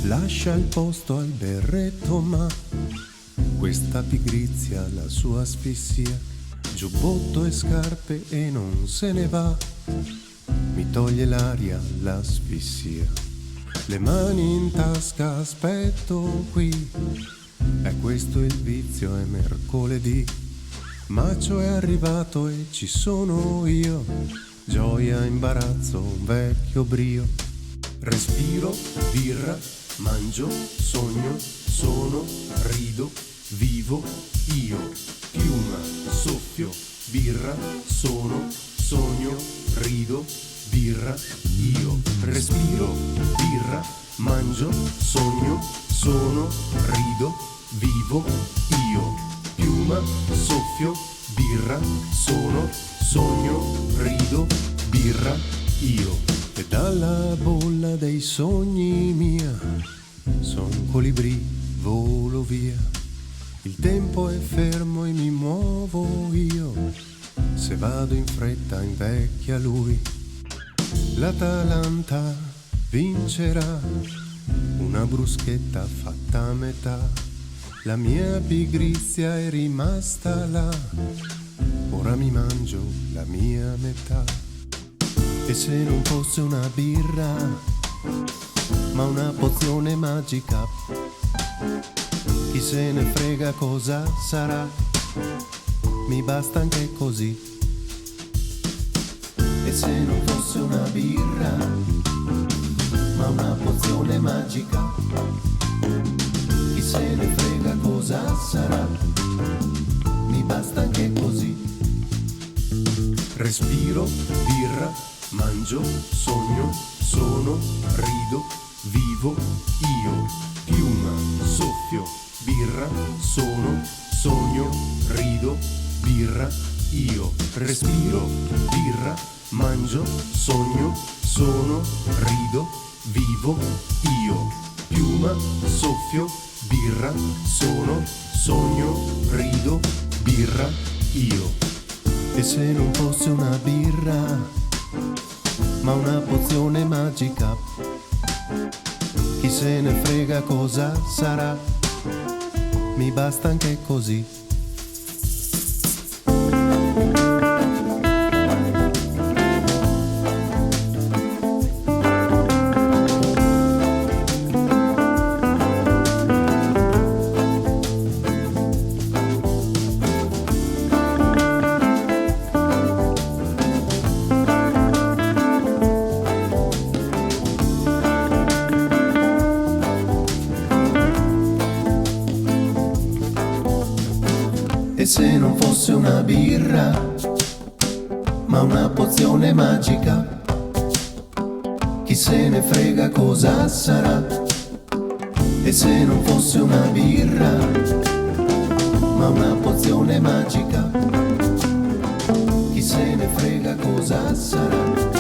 lascia il posto al berretto, ma questa pigrizia la sua asfissia, giubbotto e scarpe e non se ne va, mi toglie l'aria l'asfissia, le mani in tasca aspetto qui, è questo il vizio, è mercoledì, Macio è arrivato e ci sono io, gioia, imbarazzo, un vecchio brio, respiro, birra, mangio, sogno, sono, rido, vivo, io, piuma, soffio, birra, sono, sogno, rido, birra, io, respiro, birra, mangio, sogno, sono, rido, vivo, io, piuma, soffio, birra, sono, sogno, rido, birra, io. E dalla bolla dei sogni mia, son colibrì, volo via. Il tempo è fermo e mi muovo io, se vado in fretta invecchia lui. L'Atalanta vincerà, una bruschetta fatta a metà. La mia pigrizia è rimasta là, ora mi mangio la mia metà. E se non fosse una birra, ma una pozione magica, chi se ne frega cosa sarà, mi basta anche così. E se non fosse una birra, ma una pozione magica, chi se ne frega cosa sarà, mi basta anche così. Respiro, birra, mangio, sogno, sono, rido, vivo, io, piuma, soffio, birra, sono, sogno, rido, birra, io, respiro, birra, mangio, sogno, sono, rido, vivo, io, piuma, soffio, birra, sono, sogno, rido, birra, io. E se non fosse una birra, ma una pozione magica, chi se ne frega cosa sarà, mi basta anche così. E se non fosse una birra, ma una pozione magica, chi se ne frega cosa sarà. E se non fosse una birra, ma una pozione magica, chi se ne frega cosa sarà.